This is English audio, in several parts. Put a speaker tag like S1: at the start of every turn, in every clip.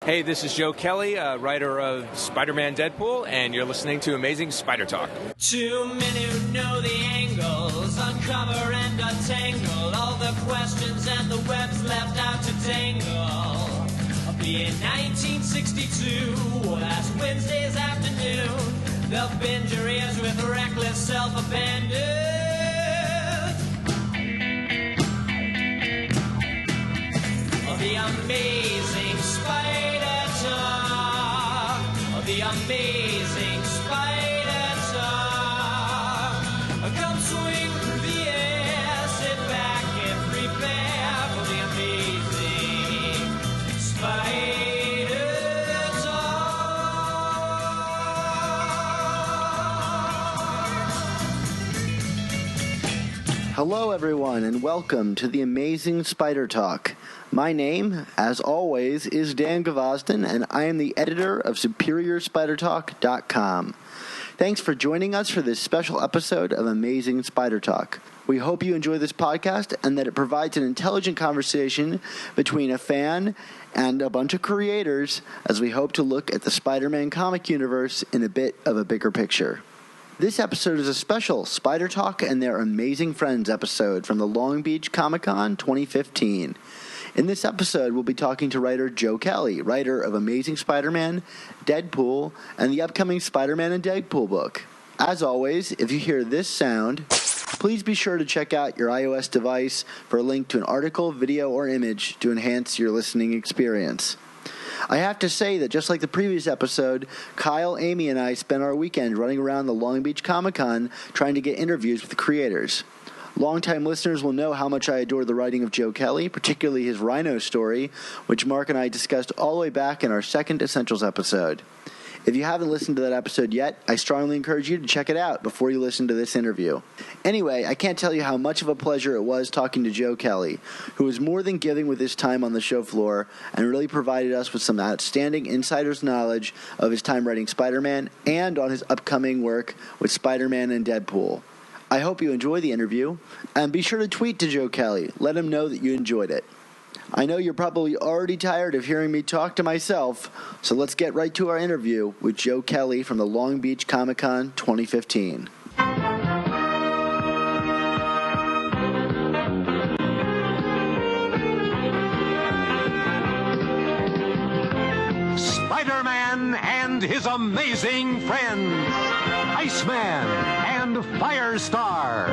S1: Hey, this is Joe Kelly, writer of Spider-Man Deadpool, and you're listening to Amazing Spider Talk.
S2: Too many who know the angles, uncover and untangle all the questions and the webs left out to tangle. Be in 1962, last Wednesday's afternoon, they'll bend your ears with reckless self-abandon. The Amazing Spider Talk. The Amazing Spider Talk. Come swing through the air, sit back and prepare for the Amazing Spider Talk.
S3: Hello, everyone, and welcome to the Amazing Spider Talk. My name, as always, is Dan Gvozden, and I am the editor of SuperiorSpiderTalk.com. Thanks for joining us for this special episode of Amazing Spider Talk. We hope you enjoy this podcast and that it provides an intelligent conversation between a fan and a bunch of creators as we hope to look at the Spider-Man comic universe in a bit of a bigger picture. This episode is a special Spider Talk and Their Amazing Friends episode from the Long Beach Comic-Con 2015. In this episode, we'll be talking to writer Joe Kelly, writer of Amazing Spider-Man, Deadpool, and the upcoming Spider-Man and Deadpool book. As always, if you hear this sound, please be sure to check out your iOS device for a link to an article, video, or image to enhance your listening experience. I have to say that just like the previous episode, Kyle, Amy, and I spent our weekend running around the Long Beach Comic-Con trying to get interviews with the creators. Longtime listeners will know how much I adore the writing of Joe Kelly, particularly his Rhino story, which Mark and I discussed all the way back in our second Essentials episode. If you haven't listened to that episode yet, I strongly encourage you to check it out before you listen to this interview. Anyway, I can't tell you how much of a pleasure it was talking to Joe Kelly, who was more than giving with his time on the show floor and really provided us with some outstanding insider's knowledge of his time writing Spider-Man and on his upcoming work with Spider-Man and Deadpool. I hope you enjoy the interview, and be sure to tweet to Joe Kelly. Let him know that you enjoyed it. I know you're probably already tired of hearing me talk to myself, so let's get right to our interview with Joe Kelly from the Long Beach Comic-Con 2015.
S4: Spider-Man and his amazing friends, Iceman and Firestar.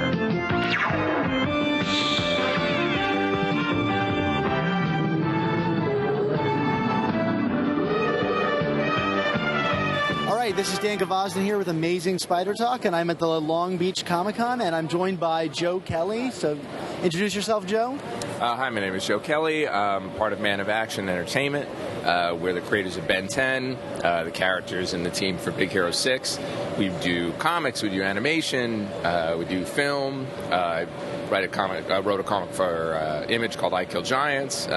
S3: All right, this is Dan Gvozden here with Amazing Spider Talk, and I'm at the Long Beach Comic-Con, and I'm joined by Joe Kelly. So introduce yourself, Joe.
S1: Hi, my name is Joe Kelly. I'm part of Man of Action Entertainment. We're the creators of Ben 10, the characters in the team for Big Hero 6. We do comics, we do animation, we do film. I wrote a comic for Image called I Kill Giants.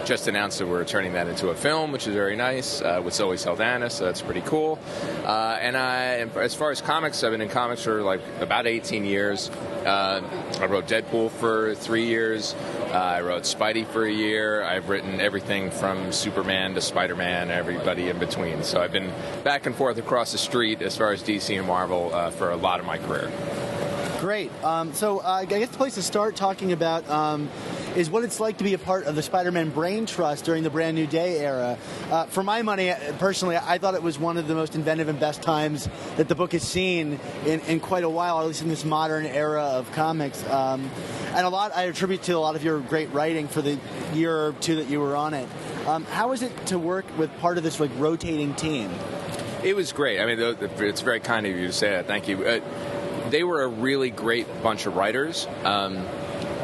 S1: Just announced that we're turning that into a film, which is very nice, with Zoe Saldana, so that's pretty cool. As far as comics, I've been in comics for like about 18 years. I wrote Deadpool for 3 years. I wrote Spidey for a year. I've written everything from Superman to Spider-Man, everybody in between. So I've been back and forth across the street as far as DC and Marvel for a lot of my career.
S3: Great. So I guess the place to start talking about is what it's like to be a part of the Spider-Man Brain-Trust during the Brand New Day era. For my money, personally, I thought it was one of the most inventive and best times that the book has seen in quite a while, at least in this modern era of comics. And a lot I attribute to a lot of your great writing for the year or two that you were on it. How is it to work with part of this like rotating team?
S1: It was great. I mean, it's very kind of you to say that. Thank you. They were a really great bunch of writers.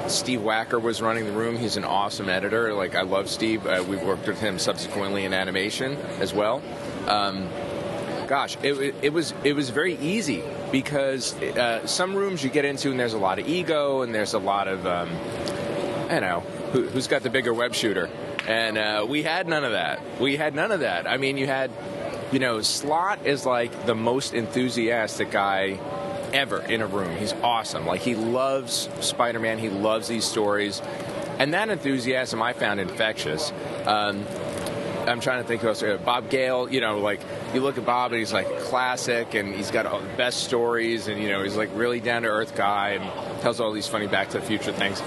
S1: Steve Wacker was running the room. He's an awesome editor. Like, I love Steve. We've worked with him subsequently in animation as well. It was very easy because some rooms you get into and there's a lot of ego and there's a lot of, who's got the bigger web shooter? And we had none of that. I mean, you had, Slott is like the most enthusiastic guy ever in a room. He's awesome. Like, he loves Spider-Man. He loves these stories. And that enthusiasm I found infectious. I'm trying to think who else. Bob Gale, you know, like, you look at Bob and he's like a classic, and he's got all the best stories, and, you know, he's like really down-to-earth guy and tells all these funny Back to the Future things.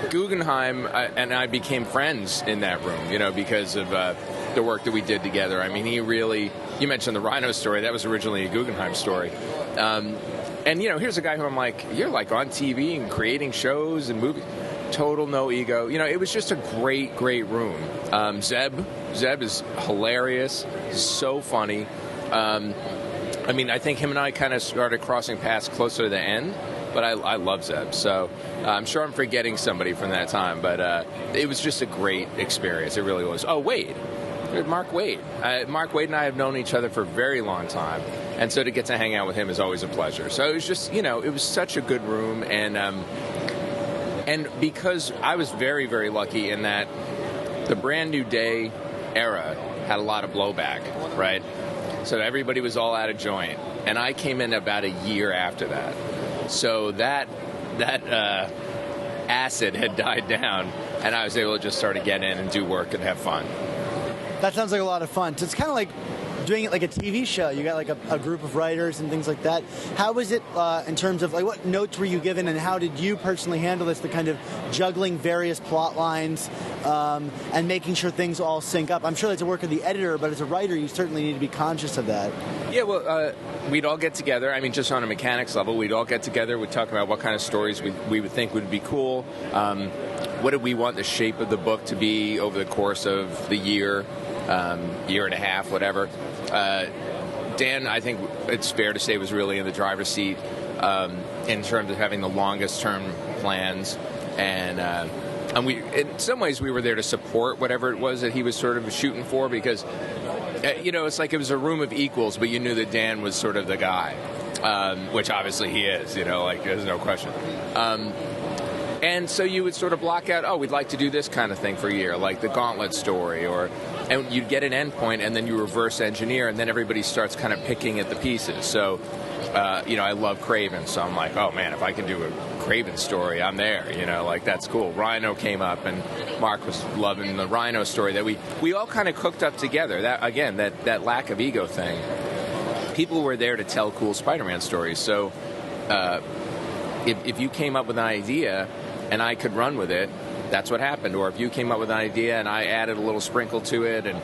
S1: Guggenheim and I became friends in that room, you know, because of the work that we did together. I mean, he really, you mentioned the Rhino story. That was originally a Guggenheim story. And, you know, here's a guy who I'm like, you're like on TV and creating shows and movies. Total no ego. You know, it was just a great, great room. Zeb is hilarious. He's so funny. I mean, I think him and I kind of started crossing paths closer to the end, but I love Zeb. So I'm sure I'm forgetting somebody from that time, but it was just a great experience. It really was. Oh, Wade. Mark Wade. Mark Wade and I have known each other for a very long time, and so to get to hang out with him is always a pleasure. So it was just, you know, it was such a good room, and because I was very, very lucky in that the Brand New Day era had a lot of blowback, right? So everybody was all out of joint, and I came in about a year after that. So that acid had died down, and I was able to just start to get in and do work and have fun.
S3: That sounds like a lot of fun. So it's kind of like doing it like a TV show. You got like a group of writers and things like that. How was it in terms of, like, what notes were you given, and how did you personally handle this, the kind of juggling various plot lines and making sure things all sync up? I'm sure that's a work of the editor, but as a writer, you certainly need to be conscious of that.
S1: Yeah, well, we'd all get together. I mean, just on a mechanics level, we'd all get together. We'd talk about what kind of stories we would think would be cool. What did we want the shape of the book to be over the course of the year and a half, whatever. Dan, I think it's fair to say, was really in the driver's seat in terms of having the longest term plans, and we, in some ways, we were there to support whatever it was that he was sort of shooting for, because you know, it's like it was a room of equals, but you knew that Dan was sort of the guy, which obviously he is. You know, like, there's no question. And so you would sort of block out, oh, we'd like to do this kind of thing for a year, like the Gauntlet story, and you'd get an endpoint, and then you reverse engineer, and then everybody starts kind of picking at the pieces. So, you know, I love Kraven, so I'm like, oh man, if I can do a Kraven story, I'm there. You know, like, that's cool. Rhino came up, and Mark was loving the Rhino story. That we all kind of cooked up together. That, again, that lack of ego thing. People were there to tell cool Spider-Man stories. So, if you came up with an idea and I could run with it, that's what happened. Or if you came up with an idea and I added a little sprinkle to it, and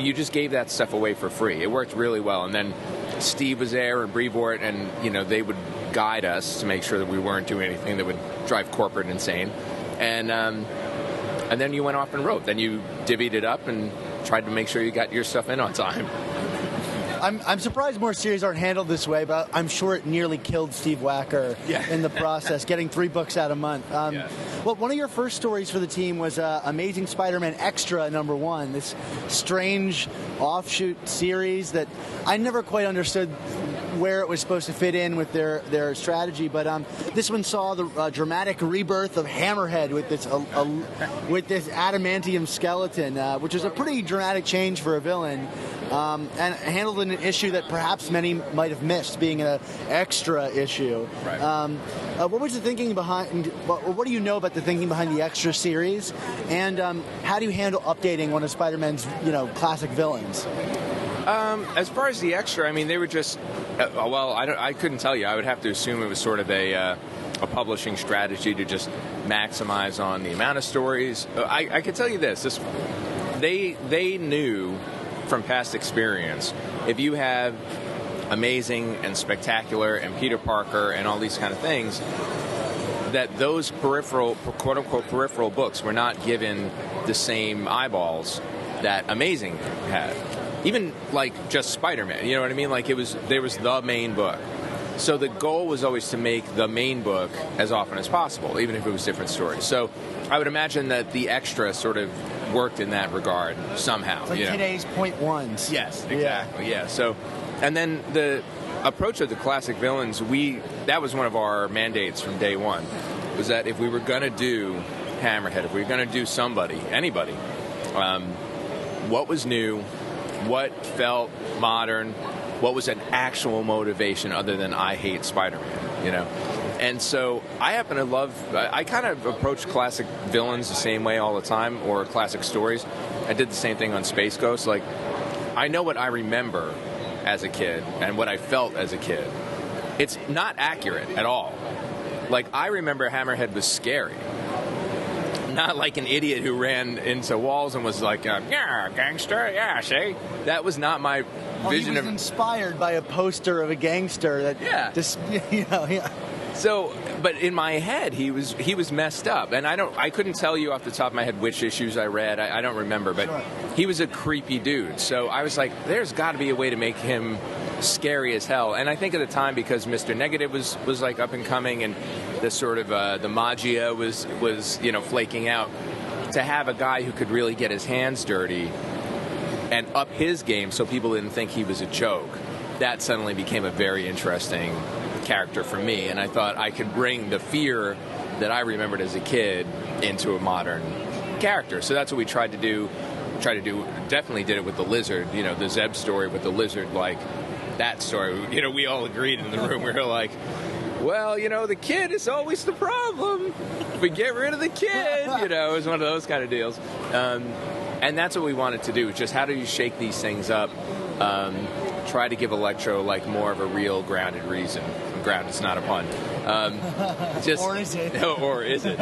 S1: you just gave that stuff away for free. It worked really well. And then Steve was there, and Brevoort, and, you know, they would guide us to make sure that we weren't doing anything that would drive corporate insane. And then you went off and wrote. Then you divvied it up and tried to make sure you got your stuff in on time.
S3: I'm surprised more series aren't handled this way, but I'm sure it nearly killed Steve Wacker in the process, getting 3 books out a month. Well, one of your first stories for the team was Amazing Spider-Man Extra #1, this strange offshoot series that I never quite understood where it was supposed to fit in with their strategy, but this one saw the dramatic rebirth of Hammerhead with this adamantium skeleton, which was a pretty dramatic change for a villain, and handled in an issue that perhaps many might have missed, being an extra issue.
S1: Right.
S3: What was the thinking behind? What do you know about the thinking behind the Extra series, and how do you handle updating one of Spider-Man's classic villains?
S1: As far as the Extra, I mean, they were just I couldn't tell you. I would have to assume it was sort of a publishing strategy to just maximize on the amount of stories. I can tell you this: they knew from past experience, if you have Amazing and Spectacular and Peter Parker and all these kind of things, that those quote-unquote peripheral books were not given the same eyeballs that Amazing had. Even like just Spider-Man, you know what I mean? Like there was the main book. So the goal was always to make the main book as often as possible, even if it was different stories. So I would imagine that the Extra sort of worked in that regard somehow.
S3: It's like today's .1s.
S1: Yes, exactly. Yeah. So, and then the approach of the classic villains, that was one of our mandates from day one, was that if we were going to do Hammerhead, if we were going to do anybody, what was new, what felt modern, what was an actual motivation other than I hate Spider-Man, you know? And so I happen to I kind of approach classic villains the same way all the time, or classic stories, I did the same thing on Space Ghost. Like, I know what I remember as a kid and what I felt as a kid. It's not accurate at all. Like, I remember Hammerhead was scary. Not like an idiot who ran into walls and was like, yeah, gangster, yeah, see? That was not my vision.
S3: He was inspired by a poster of a gangster that just,
S1: So, but in my head, he was messed up, and I couldn't tell you off the top of my head which issues I read. I don't remember, but he was a creepy dude. So I was like, there's got to be a way to make him scary as hell. And I think at the time, because Mr. Negative was like up and coming, and the sort of the magia was flaking out, to have a guy who could really get his hands dirty and up his game so people didn't think he was a joke, that suddenly became a very interesting character for me. And I thought I could bring the fear that I remembered as a kid into a modern character. So that's what we tried to do. Definitely did it with the Lizard, the Zeb story with the Lizard, like that story. We all agreed in the room. We were like, well, the kid is always the problem. If we get rid of the kid, it was one of those kind of deals. And that's what we wanted to do, just how do you shake these things up, try to give Electro like more of a real grounded reason. Ground, it's not a pun.
S3: Or is it?
S1: Or is it?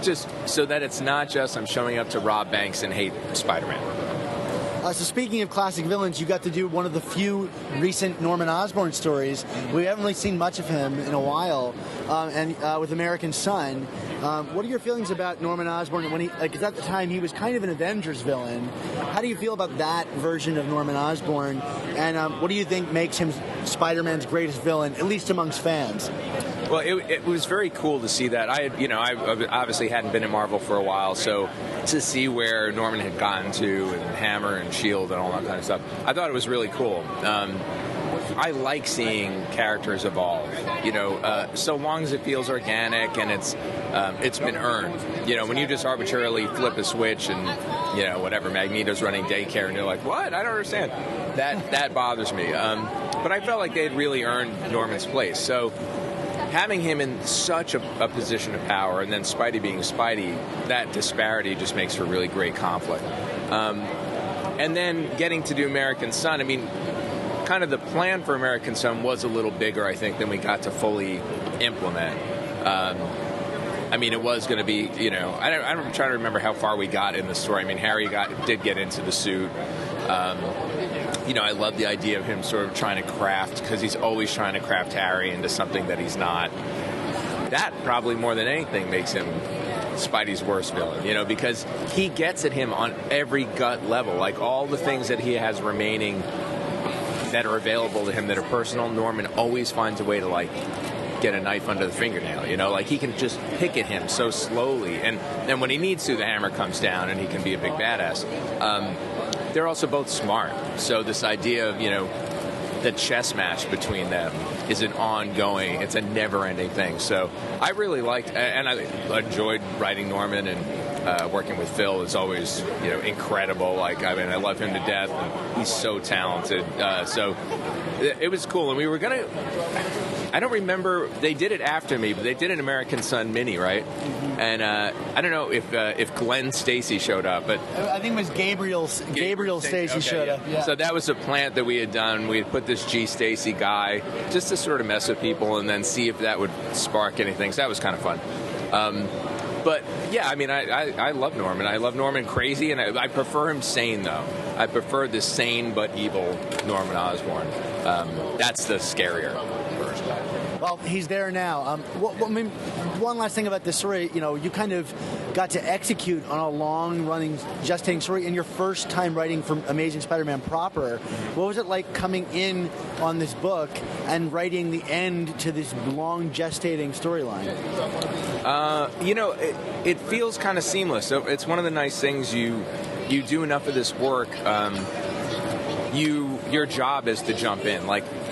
S1: Just so that it's not just I'm showing up to rob banks and hate Spider-Man.
S3: So speaking of classic villains, you got to do one of the few recent Norman Osborn stories. We haven't really seen much of him in a while, and with American Son. What are your feelings about Norman Osborn? When because at the time he was kind of an Avengers villain. How do you feel about that version of Norman Osborn? And what do you think makes him Spider-Man's greatest villain, at least amongst fans?
S1: Well, it was very cool to see that. I obviously hadn't been in Marvel for a while, so to see where Norman had gotten to, and Hammer and S.H.I.E.L.D. and all that kind of stuff, I thought it was really cool. I like seeing characters evolve, so long as it feels organic and it's been earned. When you just arbitrarily flip a switch and, whatever, Magneto's running daycare and you're like, what? I don't understand. That bothers me. But I felt like they had really earned Norman's place. So having him in such a position of power, and then Spidey being Spidey, that disparity just makes for really great conflict. And then getting to do American Son, kind of the plan for American Son was a little bigger, I think, than we got to fully implement. It was going to be, I'm trying to remember how far we got in the story. Harry did get into the suit. I love the idea of him sort of trying to craft, because he's always trying to craft Harry into something that he's not. That probably more than anything makes him Spidey's worst villain, because he gets at him on every gut level. Like all the things that he has remaining that are available to him that are personal, Norman always finds a way to get a knife under the fingernail, he can just pick at him so slowly, and then when he needs to, the hammer comes down and he can be a big badass. They're also both smart, so this idea of the chess match between them is an ongoing, it's a never-ending thing. So I really liked, and I enjoyed writing Norman, and working with Phil is always incredible. I love him to death, and he's so talented. So it was cool, and we were gonna. I don't remember, they did it after me, but they did an American Son mini, right? Mm-hmm. And I don't know if Glenn Stacy showed up, but
S3: I think it was Gabriel Stacy showed up. Yeah.
S1: So that was a plant that we had done. We had put this G. Stacy guy just to sort of mess with people and then see if that would spark anything. So that was kind of fun. But yeah, I love Norman. I love Norman crazy, and I prefer him sane, though. I prefer the sane but evil Norman Osborn. That's the scarier version.
S3: Well, he's there now. One last thing about this story, you kind of got to execute on a long-running, gestating story in your first time writing for Amazing Spider-Man proper. What was it like coming in on this book and writing the end to this long gestating storyline?
S1: It feels kind of seamless. So it's one of the nice things you do enough of this work. Your job is to jump in.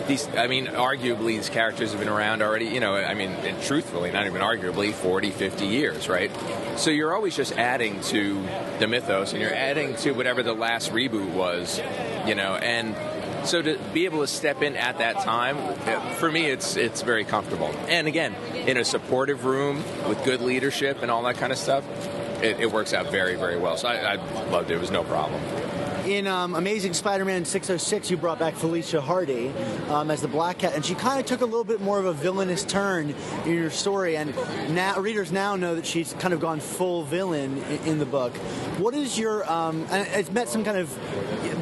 S1: Arguably these characters have been around already, and truthfully, not even arguably, 40, 50 years, right? So you're always just adding to the mythos, and you're adding to whatever the last reboot was, and so to be able to step in at that time, for me, it's very comfortable. And again, in a supportive room with good leadership and all that kind of stuff, it works out very, very well. So I loved it. It was no problem.
S3: In Amazing Spider-Man 606, you brought back Felicia Hardy as the Black Cat, and she kind of took a little bit more of a villainous turn in your story, and now readers now know that she's kind of gone full villain in the book. What is your... and it's met some kind of...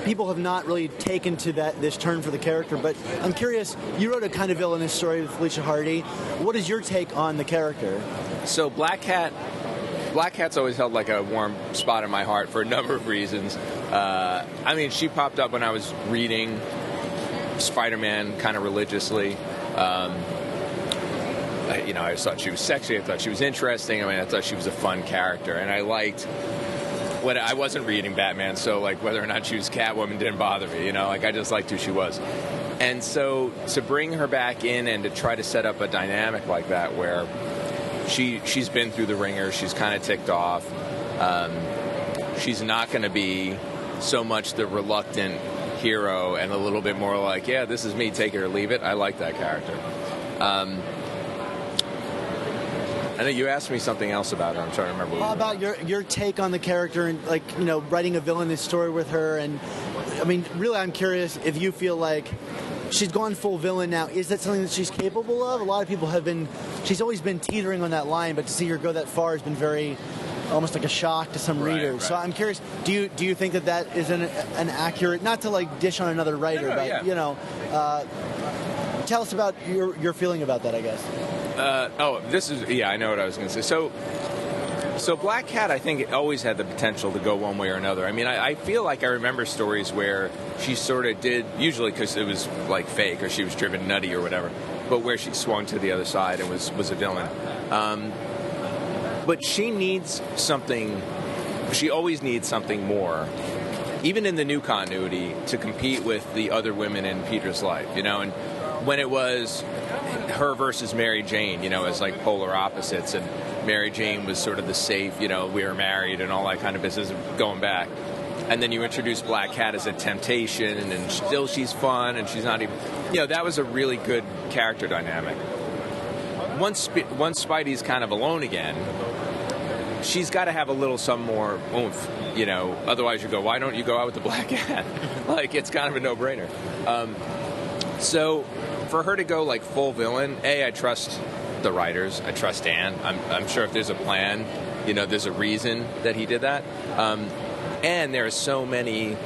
S3: People have not really taken to this turn for the character, but I'm curious, you wrote a kind of villainous story with Felicia Hardy. What is your take on the character?
S1: So Black Cat's always held like a warm spot in my heart for a number of reasons. I mean, she popped up when I was reading Spider-Man kind of religiously. I just thought she was sexy. I thought she was interesting. I mean, I thought she was a fun character, and I liked when I wasn't reading Batman, so like whether or not she was Catwoman didn't bother me. I just liked who she was. And so to bring her back in and to try to set up a dynamic like that where she's been through the ringer, she's kind of ticked off. She's not going to be so much the reluctant hero and a little bit more like, yeah, this is me, take it or leave it. I like that character. I know you asked me something else about her. I'm trying to remember.
S3: About your take on the character and, writing a villainous story with her. And, I mean, really, I'm curious if you feel like she's gone full villain now. Is that something that she's capable of? A lot of people have been... She's always been teetering on that line, but to see her go that far has been very... almost like a shock to some readers. Right. So I'm curious, do you think that is an accurate... Not to, dish on another writer, tell us about your feeling about that, I guess.
S1: I know what I was going to say. So Black Cat, I think, always had the potential to go one way or another. I mean, I feel like I remember stories where she sort of did, usually because it was, fake or she was driven nutty or whatever, but where she swung to the other side and was a villain. But she needs something, she always needs something more, even in the new continuity, to compete with the other women in Peter's life, and when it was her versus Mary Jane, as polar opposites, and Mary Jane was sort of the safe, we were married and all that kind of business going back. And then you introduce Black Cat as a temptation, and still she's fun, and she's not even... that was a really good character dynamic. Once Spidey's kind of alone again, she's got to have a little some more oomph, Otherwise you go, why don't you go out with the Black Cat? It's kind of a no-brainer. So for her to go full villain, I trust the writers. I trust Dan. I'm sure if there's a plan, there's a reason that he did that. And there are so many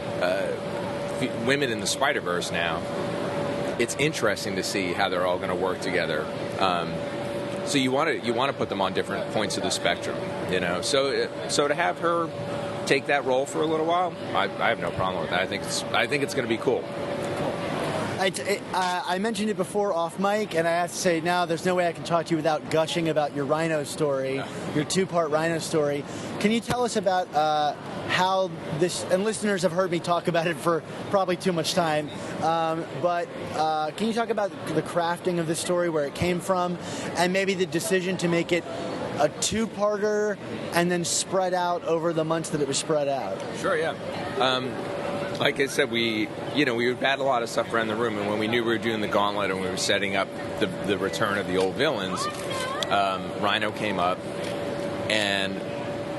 S1: women in the Spider-Verse now. It's interesting to see how they're all going to work together. So you want to put them on different points of the spectrum, So to have her take that role for a little while, I have no problem with that. I think it's going to be cool.
S3: I mentioned it before off mic, and I have to say now there's no way I can talk to you without gushing about your Rhino story, your two-part Rhino story. Can you tell us about how this, and listeners have heard me talk about it for probably too much time, but can you talk about the crafting of this story, where it came from, and maybe the decision to make it a two-parter and then spread out over the months that it was spread out?
S1: Sure, yeah. Like I said, we would bat a lot of stuff around the room, and when we knew we were doing the gauntlet and we were setting up the return of the old villains, Rhino came up, and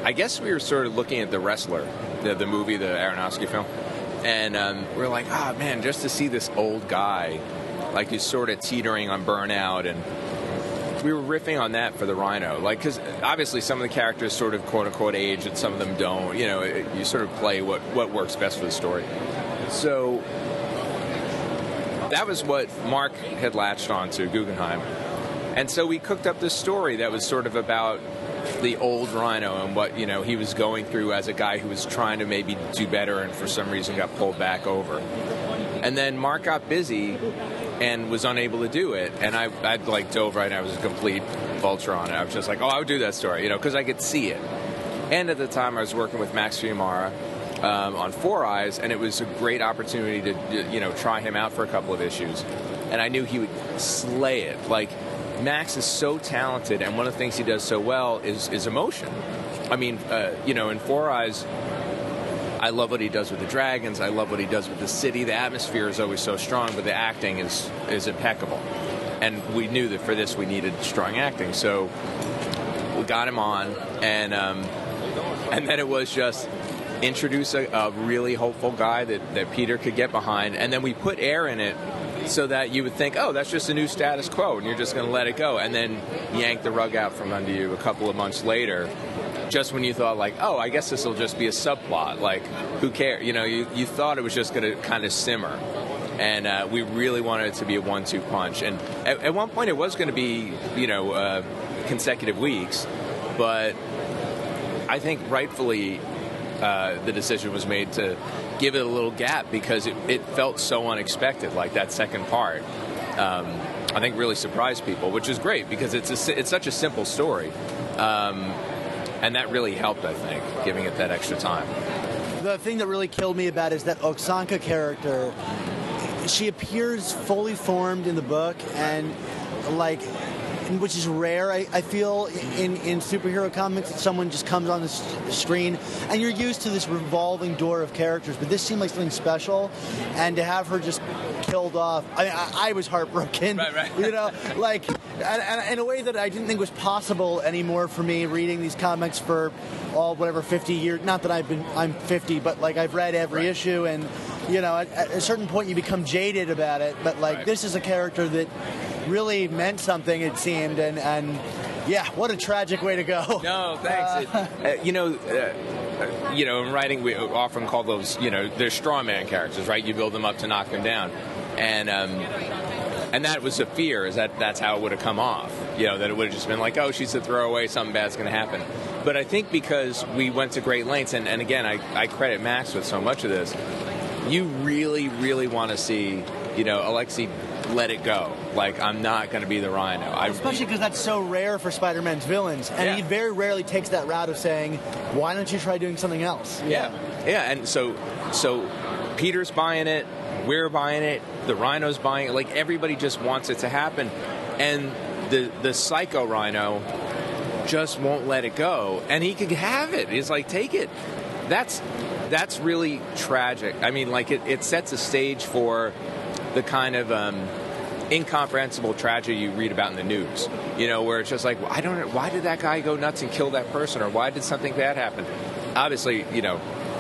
S1: I guess we were sort of looking at The Wrestler, the movie, the Aronofsky film, and we were like, man, just to see this old guy, who's sort of teetering on burnout, and we were riffing on that for the Rhino, because obviously some of the characters sort of quote-unquote age and some of them don't. You sort of play what works best for the story. So that was what Mark had latched on to, Guggenheim. And so we cooked up this story that was sort of about the old Rhino and what, he was going through as a guy who was trying to maybe do better and for some reason got pulled back over. And then Mark got busy and was unable to do it, and I'd dove right in. I was a complete vulture on it. I was just I would do that story, because I could see it. And at the time, I was working with Max Fiumara on Four Eyes, and it was a great opportunity to, try him out for a couple of issues. And I knew he would slay it. Max is so talented, and one of the things he does so well is emotion. I mean, in Four Eyes, I love what he does with the dragons. I love what he does with the city. The atmosphere is always so strong, but the acting is impeccable. And we knew that for this we needed strong acting. So we got him on, and And then it was just introduce a really hopeful guy that Peter could get behind, and then we put air in it so that you would think, oh, that's just a new status quo, and you're just going to let it go, and then yank the rug out from under you a couple of months later, just when you thought, like, oh, I guess this will just be a subplot. Like, who cares? You know, you thought it was just going to kind of simmer. And we really wanted it to be a 1-2 punch. And at one point it was going to be, consecutive weeks, but I think rightfully the decision was made to give it a little gap because it felt so unexpected, like that second part. I think really surprised people, which is great because it's such a simple story. And that really helped, I think, giving it that extra time.
S3: The thing that really killed me about it is that Oksanka character, she appears fully formed in the book, and which is rare, I feel, in superhero comics, that someone just comes on the screen, and you're used to this revolving door of characters, but this seemed like something special, and to have her just killed off, I was heartbroken.
S1: Right.
S3: And in a way that I didn't think was possible anymore for me, reading these comics for 50 years. Not that I'm 50, but I've read every issue, and at a certain point you become jaded about it, but this is a character that really meant something, it seemed, and yeah, what a tragic way to go.
S1: No, thanks. In writing, we often call those, they're straw man characters, right? You build them up to knock them down, and that was a fear, is that's how it would have come off, that it would have just been like, oh, she's a throwaway, something bad's going to happen. But I think because we went to great lengths, and again, I credit Max with so much of this, you really, really want to see, Alexei let it go. I'm not going to be the Rhino.
S3: Especially because that's so rare for Spider-Man's villains. And he very rarely takes that route of saying, why don't you try doing something else?
S1: Yeah. And so Peter's buying it, we're buying it, the Rhino's buying it. Everybody just wants it to happen. And the Psycho Rhino just won't let it go. And he could have it. He's like, take it. That's really tragic. I mean, it sets a stage for the kind of incomprehensible tragedy you read about in the news, where it's just like, well, I don't know, why did that guy go nuts and kill that person, or why did something bad happen? Obviously,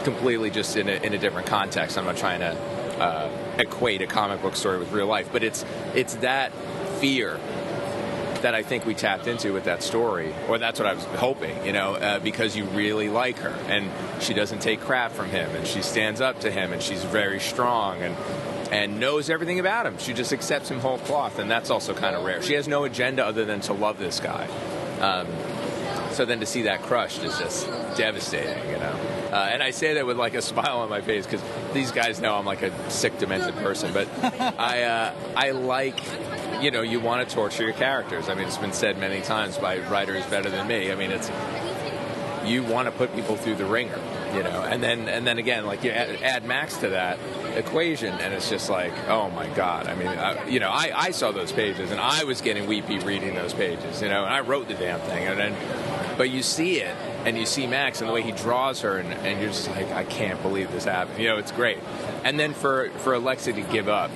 S1: completely just in a different context. I'm not trying to equate a comic book story with real life, but it's that fear that I think we tapped into with that story, or that's what I was hoping, because you really like her, and she doesn't take crap from him, and she stands up to him, and she's very strong, and knows everything about him. She just accepts him whole cloth, and that's also kind of rare. She has no agenda other than to love this guy. So then to see that crushed is just devastating, And I say that with a smile on my face, because these guys know I'm a sick, demented person. But I like, you want to torture your characters. I mean, it's been said many times by writers better than me. I mean, you want to put people through the ringer, and then again, you add Max to that equation, and it's just oh my God. I mean, I saw those pages, and I was getting weepy reading those pages, and I wrote the damn thing, but you see it, and you see Max and the way he draws her, and you're just I can't believe this happened. It's great. And then for Alexei to give up,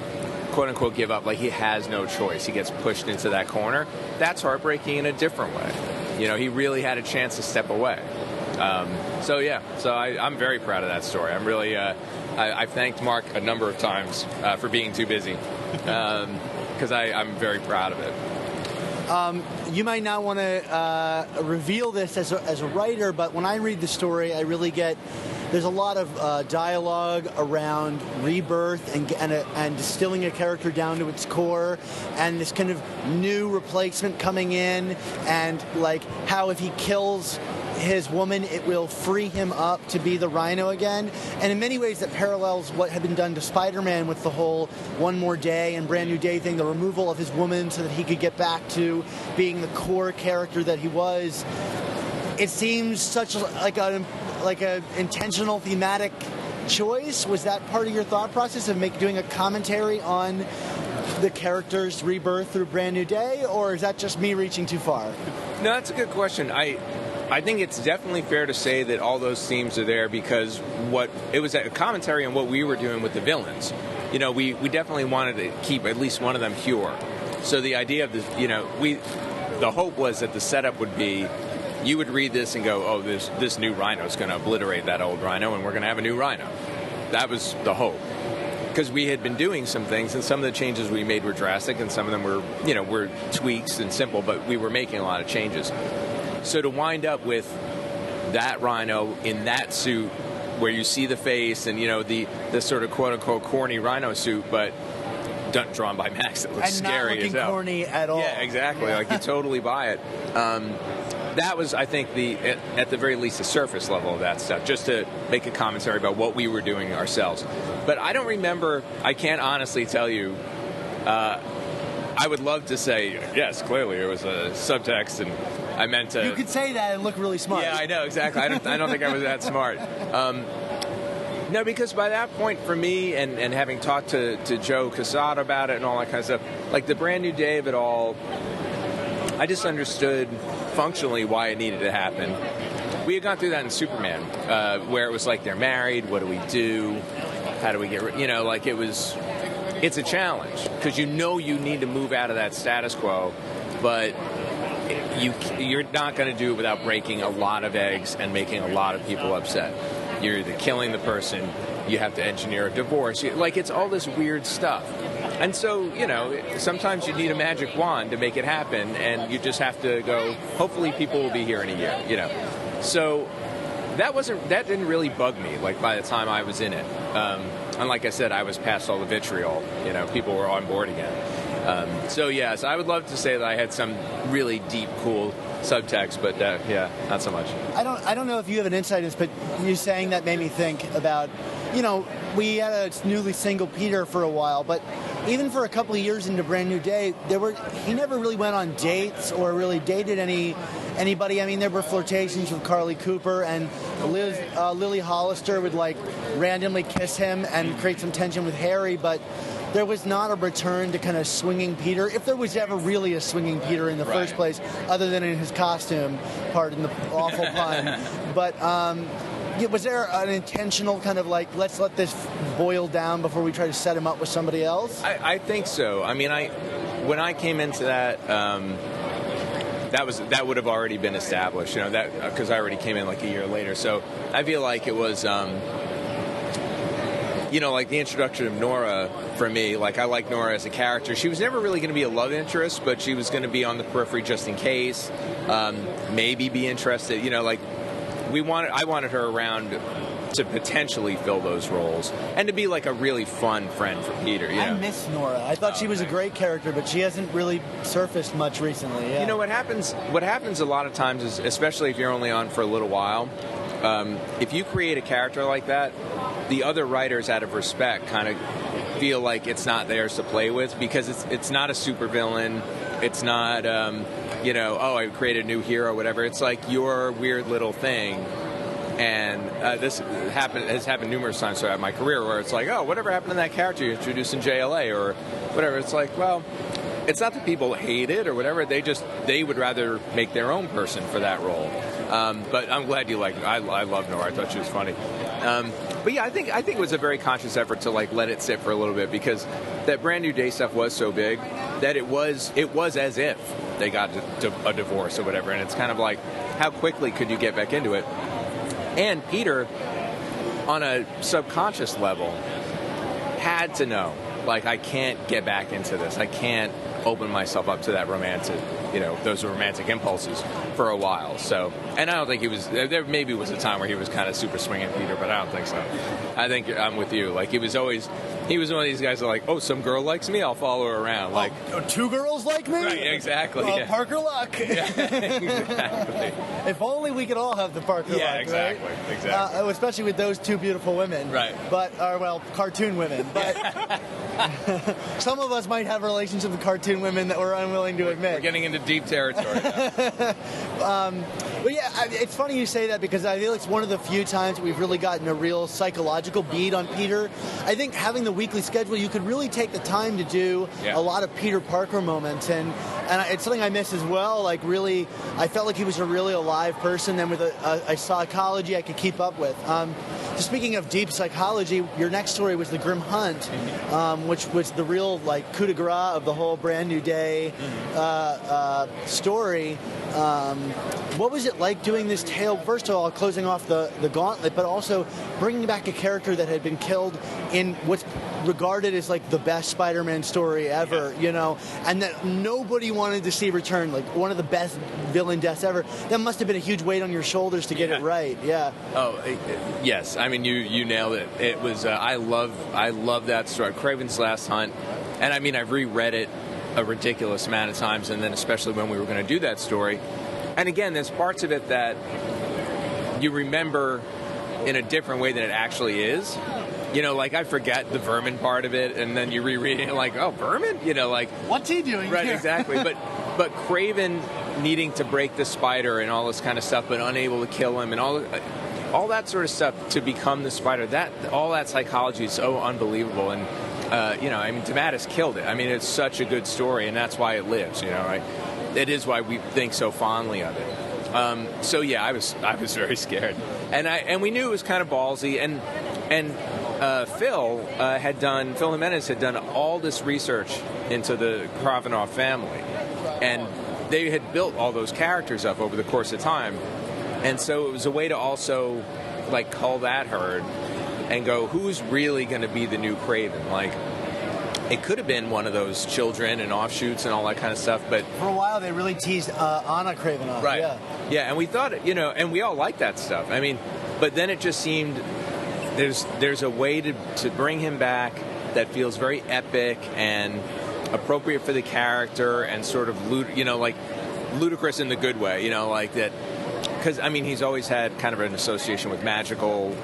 S1: quote unquote give up, he has no choice. He gets pushed into that corner. That's heartbreaking in a different way. He really had a chance to step away. So I'm very proud of that story. I'm really, I've thanked Mark a number of times for being too busy, because I'm very proud of it.
S3: You might not want to reveal this as a writer, but when I read the story, I really get, there's a lot of dialogue around rebirth and distilling a character down to its core, and this kind of new replacement coming in, and how if he kills his woman, it will free him up to be the Rhino again. And in many ways that parallels what had been done to Spider-Man with the whole One More Day and Brand New Day thing, the removal of his woman so that he could get back to being the core character that he was. It seems such like a intentional thematic choice. Was that part of your thought process of doing a commentary on the character's rebirth through Brand New Day, or is that just me reaching too far?
S1: No, that's a good question. I think it's definitely fair to say that all those themes are there because it was a commentary on what we were doing with the villains. We definitely wanted to keep at least one of them pure. So the idea of the hope was that the setup would be, you would read this and go, oh, this new Rhino is going to obliterate that old Rhino, and we're going to have a new Rhino. That was the hope. Because we had been doing some things, and some of the changes we made were drastic, and some of them were tweaks and simple, but we were making a lot of changes. So to wind up with that Rhino in that suit, where you see the face and the sort of quote unquote corny Rhino suit, but drawn by Max, it looks scary as hell.
S3: And not looking corny at all.
S1: Yeah, exactly. Like you totally buy it. That was, I think, at the very least, the surface level of that stuff, just to make a commentary about what we were doing ourselves. But I don't remember, I can't honestly tell you, I would love to say, yes, clearly it was a subtext, and I meant to...
S3: You could say that and look really smart.
S1: Yeah, I know, exactly. I don't think I was that smart. No, because by that point, for me, and having talked to Joe Quesada about it and all that kind of stuff, like the brand new day of it all, I just understood functionally why it needed to happen. We had gone through that in Superman, where it was like, they're married, what do we do? How do we get rid... it's a challenge, because you need to move out of that status quo, but you're not going to do it without breaking a lot of eggs and making a lot of people upset. You're either killing the person, you have to engineer a divorce. It's all this weird stuff. And so, sometimes you need a magic wand to make it happen, and you just have to go, hopefully people will be here in a year, So that didn't really bug me, by the time I was in it. And like I said, I was past all the vitriol. People were on board again. So yes, I would love to say that I had some really deep, cool subtext, but not so much.
S3: I don't know if you have an insight in this, but you saying that made me think about, we had a newly single Peter for a while, but even for a couple of years into Brand New Day, he never really went on dates or really dated anybody. I mean, there were flirtations with Carly Cooper, and Lily Hollister would randomly kiss him and create some tension with Harry, but there was not a return to kind of swinging Peter, if there was ever really a swinging Peter in the first place, other than in his costume, pardon the awful pun. But was there an intentional kind of let's let this boil down before we try to set him up with somebody else?
S1: I think so. I mean, when I came into that, that would have already been established, because I already came in a year later. So I feel like it was, the introduction of Nora for me. I like Nora as a character. She was never really going to be a love interest, but she was going to be on the periphery just in case, maybe be interested. I wanted her around to potentially fill those roles and to be a really fun friend for Peter.
S3: I miss Nora. I thought she was a great character, but she hasn't really surfaced much recently. Yeah.
S1: What happens a lot of times is, especially if you're only on for a little while, if you create a character like that, the other writers, out of respect, kind of feel like it's not theirs to play with, because it's not a supervillain. It's not, I created a new hero, whatever. It's your weird little thing. And this has happened numerous times throughout my career, where it's whatever happened to that character you introduced in JLA or whatever. It's it's not that people hate it or whatever. They would rather make their own person for that role. But I'm glad you like it. I love Nora. I thought she was funny. But yeah, I think it was a very conscious effort to let it sit for a little bit, because that Brand New Day stuff was so big that it was as if they got a divorce or whatever. And it's kind of how quickly could you get back into it? And Peter, on a subconscious level, had to know, I can't get back into this. I can't open myself up to that romantic, those romantic impulses for a while. So, and I don't think there maybe was a time where he was kind of super swinging Peter, but I don't think so. I think I'm with you. He was one of these guys that some girl likes me, I'll follow her around.
S3: Two girls like me?
S1: Right, exactly.
S3: Well,
S1: yeah.
S3: Parker Luck.
S1: Yeah, exactly.
S3: If only we could all have the Parker Luck,
S1: exactly,
S3: right?
S1: Exactly.
S3: Especially with those two beautiful women.
S1: Right.
S3: Cartoon women. But some of us might have relationships with cartoon women that we're unwilling to admit.
S1: We're getting into deep territory now.
S3: But yeah, it's funny you say that, because I feel it's one of the few times we've really gotten a real psychological beat on Peter. I think having the weekly schedule, you could really take the time to do a lot of Peter Parker moments, and it's something I miss as well. Really, I felt like he was a really alive person, and with a psychology I could keep up with. speaking of deep psychology, your next story was The Grim Hunt, which was the real like coup de grace of the whole Brand New Day story. What was it like doing this tale? First of all, closing off the gauntlet, but also bringing back a character that had been killed in what's regarded as like the best Spider-Man story ever, you know, and that nobody wanted to see return, like one of the best villain deaths ever. That must have been a huge weight on your shoulders to get it right. Yeah.
S1: Oh, yes. I mean, you nailed it. It was. I love that story, Kraven's Last Hunt, and I mean, I've reread it a ridiculous amount of times, and then especially when we were going to do that story. And again, there's parts of it that you remember in a different way than it actually is. You know, like I forget the vermin part of it, and then you reread it like, oh, vermin? You know, like...
S3: What's he doing
S1: right,
S3: here?
S1: Exactly. But Kraven needing to break the spider and all this kind of stuff, but unable to kill him, and all that sort of stuff to become the spider, all that psychology is so unbelievable. And, you know, I mean, DeMatteis killed it. I mean, it's such a good story, and that's why it lives, you know, right? It is why we think so fondly of it. So yeah, I was very scared, and we knew it was kind of ballsy. And Phil Jimenez had done all this research into the Kravenov family, and they had built all those characters up over the course of time. And so it was a way to also like cull that herd and go, who's really going to be the new Kraven? Like, it could have been one of those children and offshoots and all that kind of stuff, but
S3: for a while they really teased Anna Kravenov.
S1: Right.
S3: Yeah,
S1: and we thought, you know, and we all liked that stuff. I mean, but then it just seemed there's a way to bring him back that feels very epic and appropriate for the character and sort of, you know, like ludicrous in the good way, you know, like that. Because, I mean, he's always had kind of an association with magical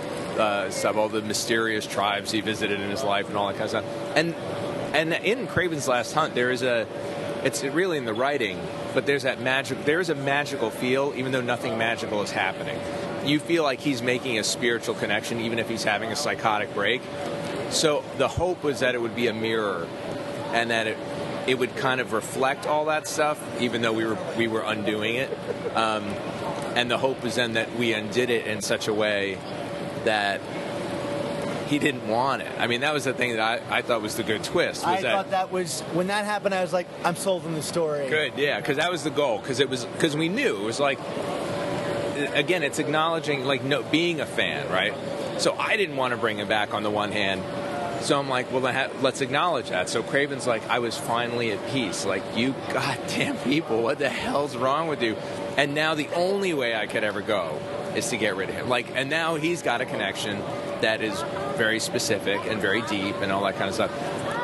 S1: stuff, all the mysterious tribes he visited in his life and all that kind of stuff. And in Kraven's Last Hunt, it's really in the writing, but there is a magical feel, even though nothing magical is happening. You feel like he's making a spiritual connection, even if he's having a psychotic break. So the hope was that it would be a mirror, and that it would kind of reflect all that stuff, even though we were undoing it. And the hope was then that we undid it in such a way that he didn't want it. I mean, that was the thing that I thought was the good twist.
S3: I thought that was, when that happened, I was like, I'm sold on the story.
S1: Good, yeah, because that was the goal. Because we knew it was like, again, it's acknowledging like being a fan, right? So I didn't want to bring him back on the one hand. So I'm like, well, let's acknowledge that. So Kraven's like, I was finally at peace. Like, you goddamn people, what the hell's wrong with you? And now the only way I could ever go is to get rid of him. Like, and now he's got a connection that is very specific and very deep and all that kind of stuff.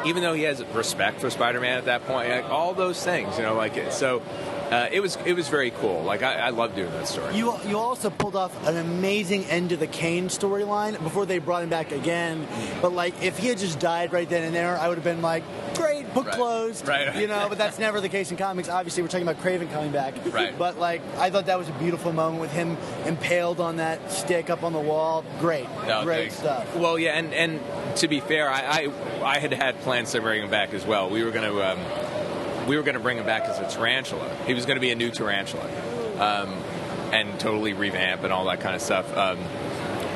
S1: Even though he has respect for Spider-Man at that point, like, all those things, you know, like so. It was very cool. Like, I love doing that story.
S3: You also pulled off an amazing end to the Kane storyline before they brought him back again. But like, if he had just died right then and there, I would have been like, great, book closed.
S1: Right.
S3: You know, but that's never the case in comics. Obviously, we're talking about Kraven coming back.
S1: Right.
S3: But like, I thought that was a beautiful moment with him impaled on that stick up on the wall. Great.
S1: No,
S3: great
S1: thanks.
S3: stuff.
S1: Well, yeah, and to be fair, I had plans to bring him back as well. We were going to bring him back as a tarantula. He was going to be a new tarantula, and totally revamp and all that kind of stuff.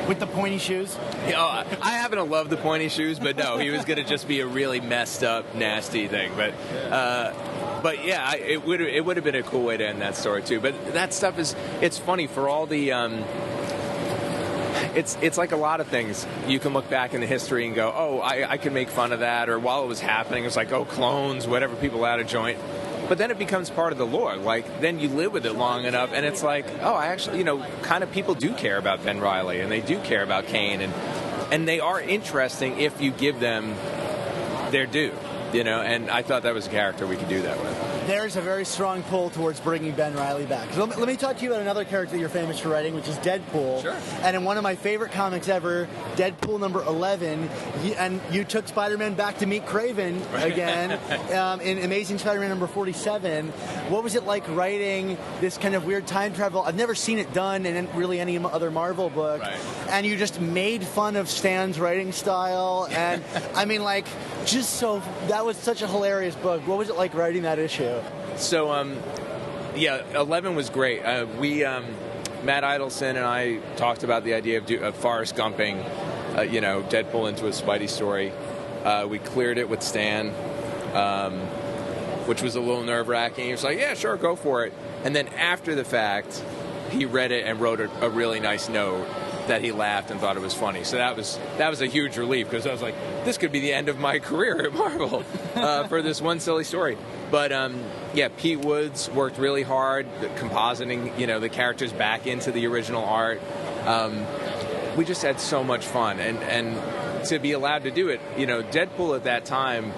S3: With the pointy shoes?
S1: You know, I happen to love the pointy shoes, but no, he was going to just be a really messed up, nasty thing. But yeah, it would have been a cool way to end that story too. But that stuff it's funny for all the. It's like a lot of things. You can look back in the history and go, oh, I can make fun of that. Or while it was happening, it was like, oh, clones, whatever, people out of joint. But then it becomes part of the lore. Like, then you live with it long enough, and it's like, oh, I actually, you know, kind of people do care about Ben Reilly, and they do care about Kane, and they are interesting if you give them their due, you know. And I thought that was a character we could do that with.
S3: There's a very strong pull towards bringing Ben Reilly back. So let me talk to you about another character that you're famous for writing, which is Deadpool.
S1: Sure.
S3: And in one of my favorite comics ever, Deadpool number 11, you took Spider-Man back to meet Kraven again in Amazing Spider-Man number 47. What was it like writing this kind of weird time travel? I've never seen it done in really any other Marvel book.
S1: Right.
S3: And you just made fun of Stan's writing style. And I mean, like, that was such a hilarious book. What was it like writing that issue?
S1: So, yeah, 11 was great. Matt Idelson and I talked about the idea of Forrest Gumping, Deadpool into a Spidey story. We cleared it with Stan, which was a little nerve-wracking. He was like, yeah, sure, go for it. And then after the fact, he read it and wrote a really nice note that he laughed and thought it was funny. So that was a huge relief, because I was like, this could be the end of my career at Marvel for this one silly story. But Pete Woods worked really hard compositing, the characters back into the original art. We just had so much fun, and to be allowed to do it, Deadpool at that time,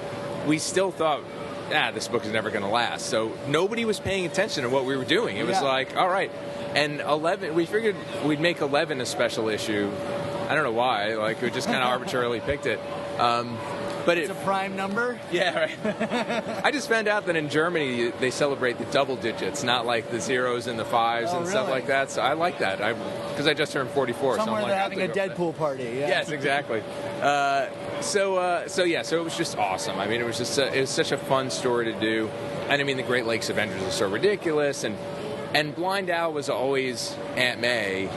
S1: we still thought, this book is never going to last. So nobody was paying attention to what we were doing. It was like, all right. And 11, we figured we'd make 11 a special issue. I don't know why. Like, we just kind of arbitrarily picked it. But
S5: it's a prime number?
S1: Yeah, right. I just found out that in Germany they celebrate the double digits, not like the zeros and the fives and stuff like that. So I like that, because I just turned 44.
S5: Somewhere
S1: so
S5: they're having a Deadpool party. Yeah.
S1: Yes, exactly. So it was just awesome. I mean, it was such a fun story to do. And I mean, the Great Lakes Avengers are so ridiculous, and Blind Al was always Aunt May,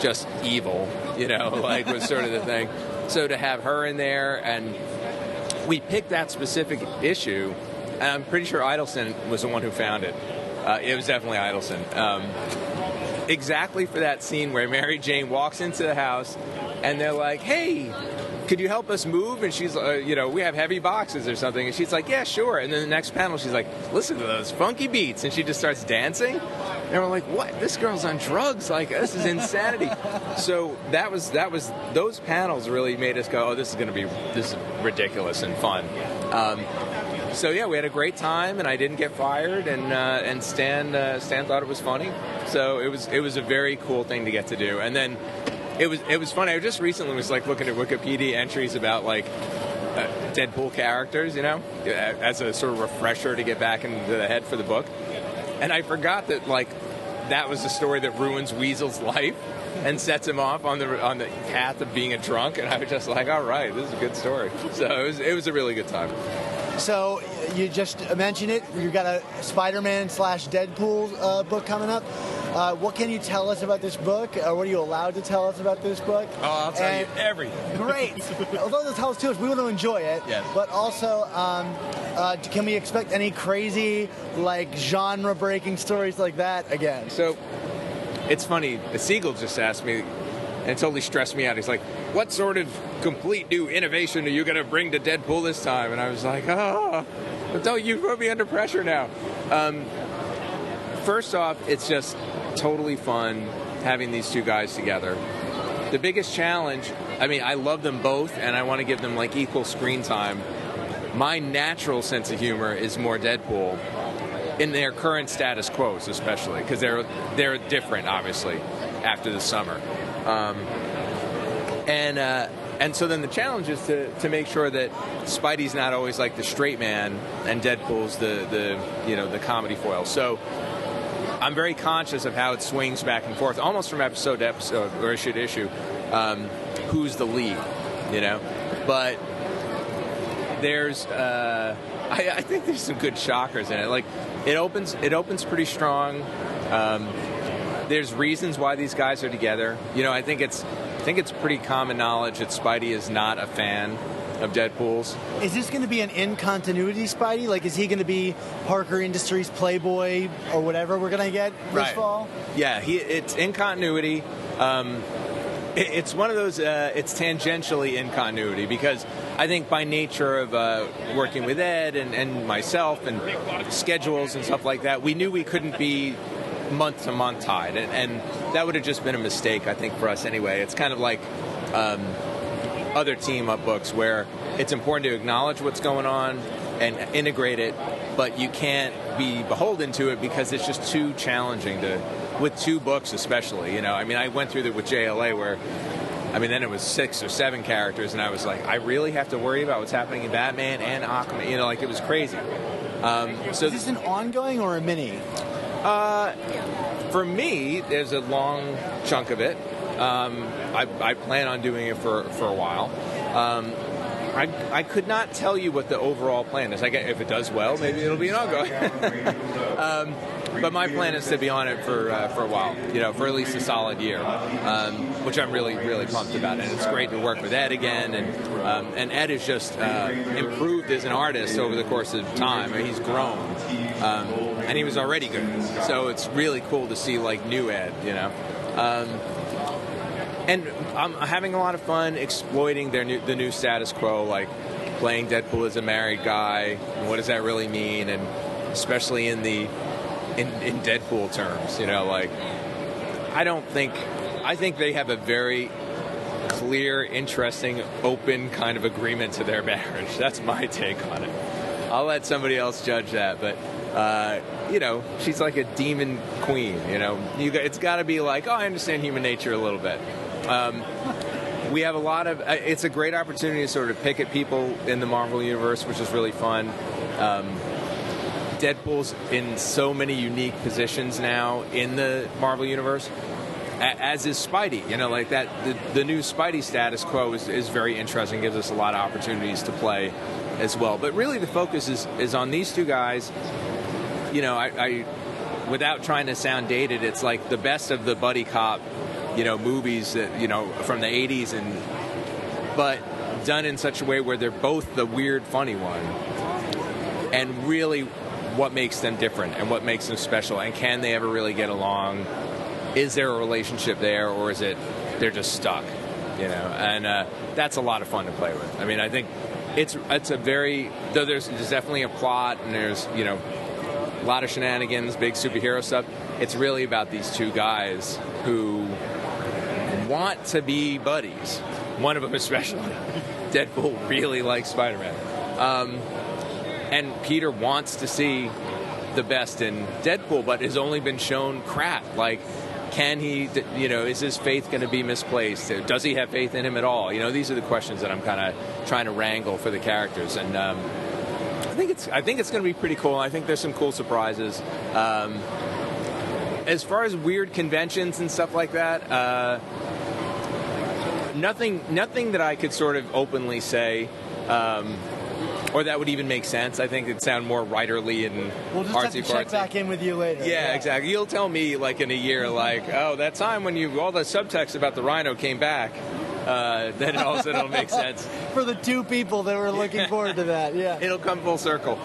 S1: just evil, was sort of the thing. So to have her in there, and we picked that specific issue, and I'm pretty sure Idelson was the one who found it. It was definitely Idelson. Exactly for that scene where Mary Jane walks into the house, and they're like, hey, could you help us move? And she's, we have heavy boxes or something. And she's like, yeah, sure. And then the next panel, she's like, listen to those funky beats. And she just starts dancing. And we're like, what? This girl's on drugs. Like, this is insanity. So those panels really made us go, oh, this is ridiculous and fun. We had a great time, and I didn't get fired, and Stan thought it was funny. So it was a very cool thing to get to do. And then it was funny. I just recently was like looking at Wikipedia entries about like Deadpool characters, as a sort of refresher to get back into the head for the book. And I forgot that that was the story that ruins Weasel's life and sets him off on the path of being a drunk. And I was just like, all right, this is a good story. So it was a really good time.
S5: So you just mentioned it. You've got a Spider-Man / Deadpool book coming up. What can you tell us about this book? What are you allowed to tell us about this book?
S1: Oh, I'll tell you everything.
S5: Great. Although tell us too is we want to enjoy it.
S1: Yes.
S5: But also, can we expect any crazy, genre-breaking stories like that again?
S1: So, it's funny. Siegel just asked me, and it totally stressed me out. He's like, what sort of complete new innovation are you going to bring to Deadpool this time? And I was like, don't you put me under pressure now. First off, it's just totally fun having these two guys together. The biggest challenge, I love them both, and I want to give them equal screen time. My natural sense of humor is more Deadpool, in their current status quos especially, because they're different, obviously, after the summer. And so then the challenge is to make sure that Spidey's not always like the straight man and Deadpool's the comedy foil. So I'm very conscious of how it swings back and forth, almost from episode to episode or issue to issue. Who's the lead, But there's I think there's some good shockers in it. It opens pretty strong. There's reasons why these guys are together. I think it's pretty common knowledge that Spidey is not a fan of Deadpool's.
S5: Is this going to be an in-continuity Spidey? Is he going to be Parker Industries Playboy or whatever we're going to get this fall?
S1: Yeah, it's in continuity. It's one of those, it's tangentially in continuity, because I think by nature of working with Ed and myself and schedules and stuff like that, we knew we couldn't be month-to-month tied, and that would have just been a mistake, I think, for us anyway. It's kind of like other team-up books where it's important to acknowledge what's going on and integrate it, but you can't be beholden to it because it's just too challenging with two books especially. I went through that with JLA where, then it was 6 or 7 characters, and I was like, I really have to worry about what's happening in Batman and Aquaman. It was crazy.
S5: So is this an ongoing or a mini?
S1: For me, there's a long chunk of it. I plan on doing it for a while. I could not tell you what the overall plan is. If it does well, maybe it'll be an ongoing. But my plan is to be on it for a while, for at least a solid year, which I'm really, really pumped about. And it's great to work with Ed again. And Ed has just improved as an artist over the course of time. I mean, he's grown. And he was already good. So it's really cool to see, new Ed, And I'm having a lot of fun exploiting the new status quo, like playing Deadpool as a married guy, and what does that really mean, and especially in Deadpool terms, I think they have a very clear, interesting, open kind of agreement to their marriage. That's my take on it. I'll let somebody else judge that, but she's like a demon queen. It's got to be like, I understand human nature a little bit. We have a lot of. It's a great opportunity to sort of pick at people in the Marvel universe, which is really fun. Deadpool's in so many unique positions now in the Marvel universe, as is Spidey. Like that. The new Spidey status quo is very interesting. Gives us a lot of opportunities to play as well. But really, the focus is on these two guys. I without trying to sound dated, it's like the best of the buddy cop, movies that, from the 80s, but done in such a way where they're both the weird, funny one. And really what makes them different and what makes them special, and can they ever really get along? Is there a relationship there, or is it they're just stuck? And that's a lot of fun to play with. I mean, I think it's a very, though there's definitely a plot and there's, a lot of shenanigans, big superhero stuff. It's really about these two guys who want to be buddies. One of them especially. Deadpool really likes Spider-Man. And Peter wants to see the best in Deadpool, but has only been shown crap. Like, can he, is his faith going to be misplaced? Does he have faith in him at all? These are the questions that I'm kind of trying to wrangle for the characters. And I think it's going to be pretty cool. I think there's some cool surprises. As far as weird conventions and stuff like that, nothing that I could sort of openly say, or that would even make sense. I think it'd sound more writerly and
S5: we'll just have to check back in with you later.
S1: Yeah, exactly. You'll tell me in a year, that time when all the subtext about the Rhino came back. Then it'll make sense.
S5: For the two people that were looking forward to that, yeah.
S1: It'll come full circle.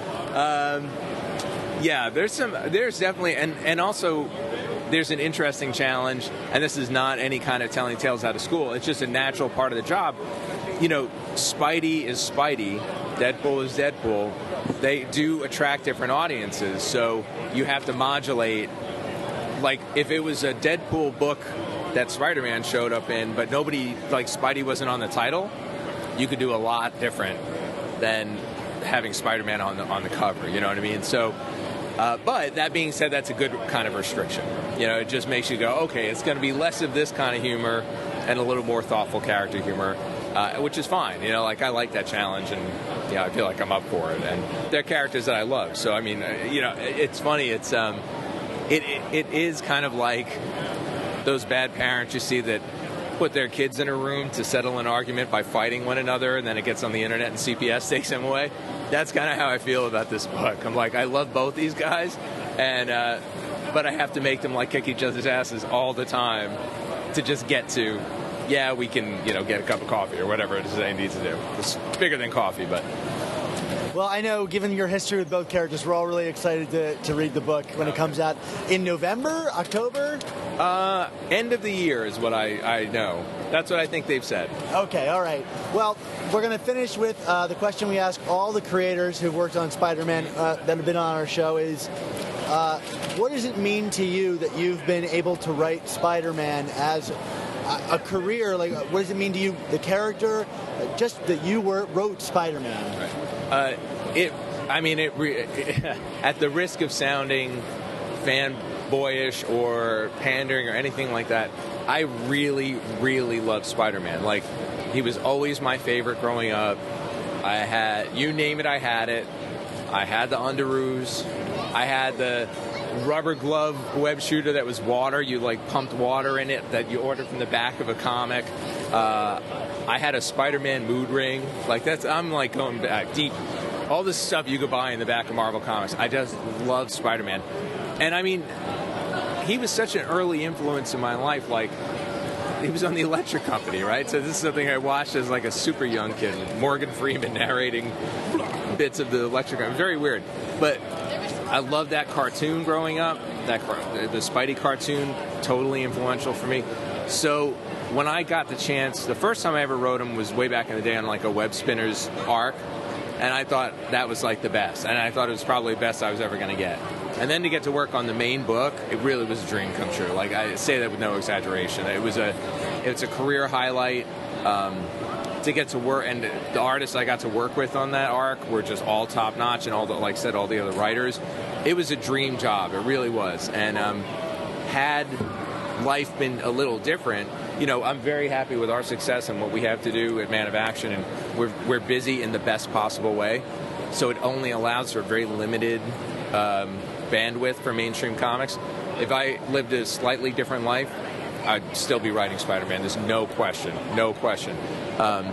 S1: There's definitely, and also there's an interesting challenge, and this is not any kind of telling tales out of school. It's just a natural part of the job. Spidey is Spidey, Deadpool is Deadpool. They do attract different audiences, so you have to modulate. Like, if it was a Deadpool book that Spider-Man showed up in, but nobody, Spidey wasn't on the title, you could do a lot different than having Spider-Man on the cover, you know what I mean? So, but that being said, that's a good kind of restriction. It just makes you go, okay, it's going to be less of this kind of humor and a little more thoughtful character humor, which is fine. I like that challenge, and I feel like I'm up for it. And they're characters that I love. So, I mean, it's funny. It's it is kind of like those bad parents you see that put their kids in a room to settle an argument by fighting one another, and then it gets on the internet and CPS takes them away. That's kind of how I feel about this book. I'm like, I love both these guys, and but I have to make them kick each other's asses all the time to just get to, we can get a cup of coffee or whatever it is they need to do. It's bigger than coffee, but.
S5: Well, I know, given your history with both characters, we're all really excited to read the book when it comes out in November, October?
S1: End of the year is what I know. That's what I think they've said.
S5: Okay, all right. Well, we're going to finish with the question we ask all the creators who've worked on Spider-Man that have been on our show is, what does it mean to you that you've been able to write Spider-Man as a career? What does it mean to you, the character, just that you wrote Spider-Man?
S1: Right. At the risk of sounding fanboyish or pandering or anything like that, I really, really love Spider-Man. He was always my favorite growing up. I had, you name it, I had it. I had the Underoos. I had the rubber glove web shooter that was water. You pumped water in it that you ordered from the back of a comic. I had a Spider-Man mood ring. I'm going back deep. All this stuff you could buy in the back of Marvel Comics. I just love Spider-Man. And I mean, he was such an early influence in my life. Like, he was on the Electric Company, right? So this is something I watched as like a super young kid. Morgan Freeman narrating bits of the Electric Company. Very weird. But I loved that cartoon growing up. The Spidey cartoon, totally influential for me. So when I got the chance, the first time I ever wrote him was way back in the day on like a Web Spinners arc. And I thought that was like the best. And I thought it was probably the best I was ever going to get. And then to get to work on the main book, it really was a dream come true. Like, I say that with no exaggeration. It's a career highlight. To get to work, and the artists I got to work with on that arc were just all top notch, and all the other writers. It was a dream job. It really was. And had life been a little different, I'm very happy with our success and what we have to do at Man of Action, and we're busy in the best possible way. So it only allows for very limited bandwidth for mainstream comics. If I lived a slightly different life, I'd still be writing Spider-Man. There's no question. I love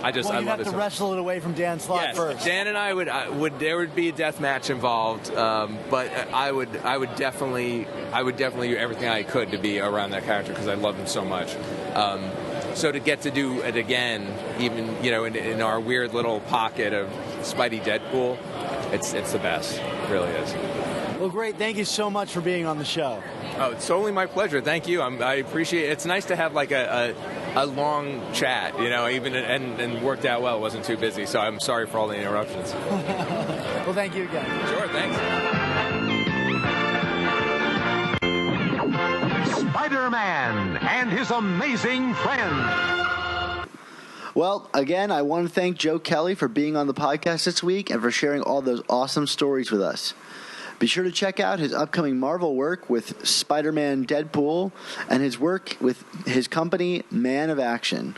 S1: it.
S5: You'd have to wrestle it away from Dan Slott first.
S1: Dan and I would there would be a death match involved, but I would definitely do everything I could to be around that character because I love him so much. So to get to do it again, even in our weird little pocket of Spidey Deadpool, it's the best. It really is.
S5: Well, great. Thank you so much for being on the show.
S1: Oh, it's totally my pleasure. Thank you. I appreciate it. It's nice to have like a long chat, even and worked out well. It wasn't too busy, so I'm sorry for all the interruptions.
S5: Well, thank you again.
S1: Sure, thanks.
S4: Spider-Man and his amazing friends.
S3: Well, again, I want to thank Joe Kelly for being on the podcast this week and for sharing all those awesome stories with us. Be sure to check out his upcoming Marvel work with Spider-Man Deadpool and his work with his company, Man of Action.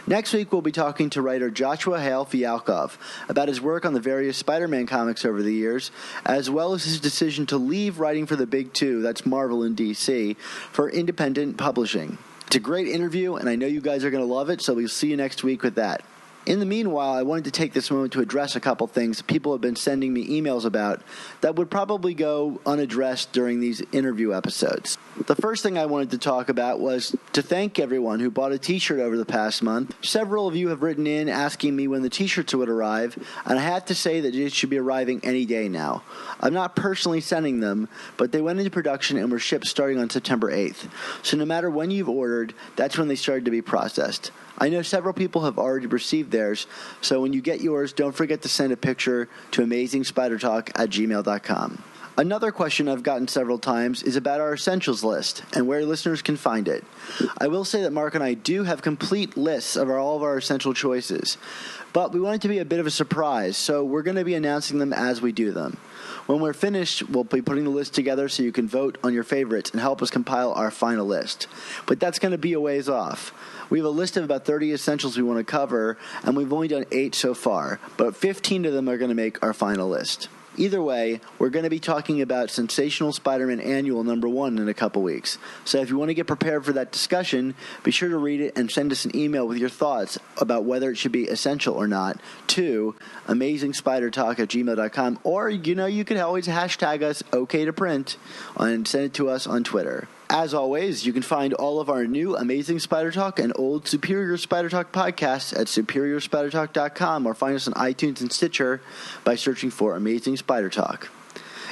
S3: Next week, we'll be talking to writer Joshua Hale Fialkov about his work on the various Spider-Man comics over the years, as well as his decision to leave writing for the Big Two, that's Marvel and DC, for independent publishing. It's a great interview, and I know you guys are going to love it, so we'll see you next week with that. In the meanwhile, I wanted to take this moment to address a couple things people have been sending me emails about that would probably go unaddressed during these interview episodes. The first thing I wanted to talk about was to thank everyone who bought a t-shirt over the past month. Several of you have written in asking me when the t-shirts would arrive, and I have to say that it should be arriving any day now. I'm not personally sending them, but they went into production and were shipped starting on September 8th. So no matter when you've ordered, that's when they started to be processed. I know several people have already received theirs, so when you get yours, don't forget to send a picture to amazingspidertalk@gmail.com. Another question I've gotten several times is about our essentials list and where listeners can find it. I will say that Mark and I do have complete lists of all of our essential choices, but we want it to be a bit of a surprise, so we're going to be announcing them as we do them. When we're finished, we'll be putting the list together so you can vote on your favorites and help us compile our final list. But that's going to be a ways off. We have a list of about 30 essentials we want to cover, and we've only done 8 so far, but 15 of them are going to make our final list. Either way, we're going to be talking about Sensational Spider-Man Annual #1 in a couple weeks. So if you want to get prepared for that discussion, be sure to read it and send us an email with your thoughts about whether it should be essential or not to amazingspidertalk@gmail.com, or, you could always hashtag us OK2Print and send it to us on Twitter. As always, you can find all of our new Amazing Spider Talk and old Superior Spider Talk podcasts at superiorspidertalk.com, or find us on iTunes and Stitcher by searching for Amazing Spider Talk.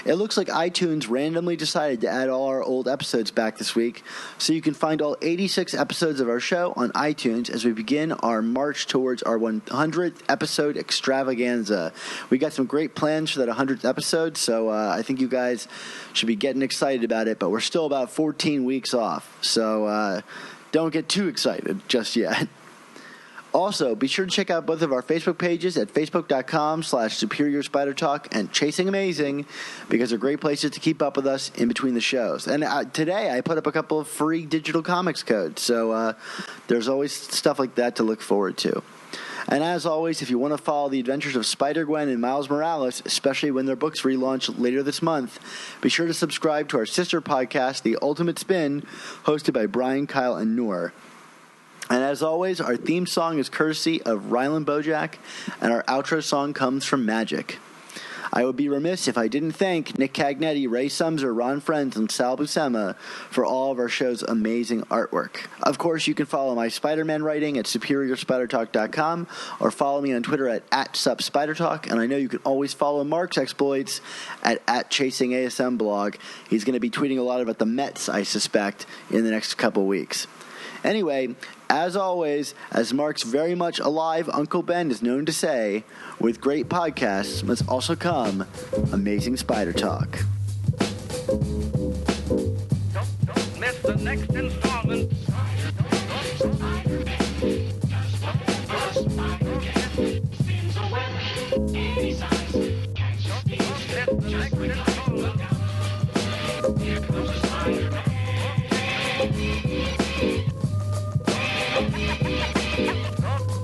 S3: It looks like iTunes randomly decided to add all our old episodes back this week, so you can find all 86 episodes of our show on iTunes as we begin our march towards our 100th episode extravaganza. We got some great plans for that 100th episode, so I think you guys should be getting excited about it, but we're still about 14 weeks off, so don't get too excited just yet. Also, be sure to check out both of our Facebook pages at facebook.com/Superior Spider Talk and Chasing Amazing, because they're great places to keep up with us in between the shows. And today I put up a couple of free digital comics codes, so there's always stuff like that to look forward to. And as always, if you want to follow the adventures of Spider-Gwen and Miles Morales, especially when their books relaunch later this month, be sure to subscribe to our sister podcast, The Ultimate Spin, hosted by Brian, Kyle, and Noor. And as always, our theme song is courtesy of Ryland Bojack, and our outro song comes from Magic. I would be remiss if I didn't thank Nick Cagnetti, Ray Sumser, Ron Friends, and Sal Buscema for all of our show's amazing artwork. Of course, you can follow my Spider-Man writing at SuperiorSpiderTalk.com or follow me on Twitter at @SupSpiderTalk, and I know you can always follow Mark's exploits at @ChasingASMblog. He's going to be tweeting a lot about the Mets, I suspect, in the next couple weeks. Anyway, as always, as Mark's very much alive Uncle Ben is known to say, with great podcasts must also come amazing Spider Talk.
S6: Don't miss the next installment.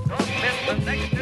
S6: Don't miss the next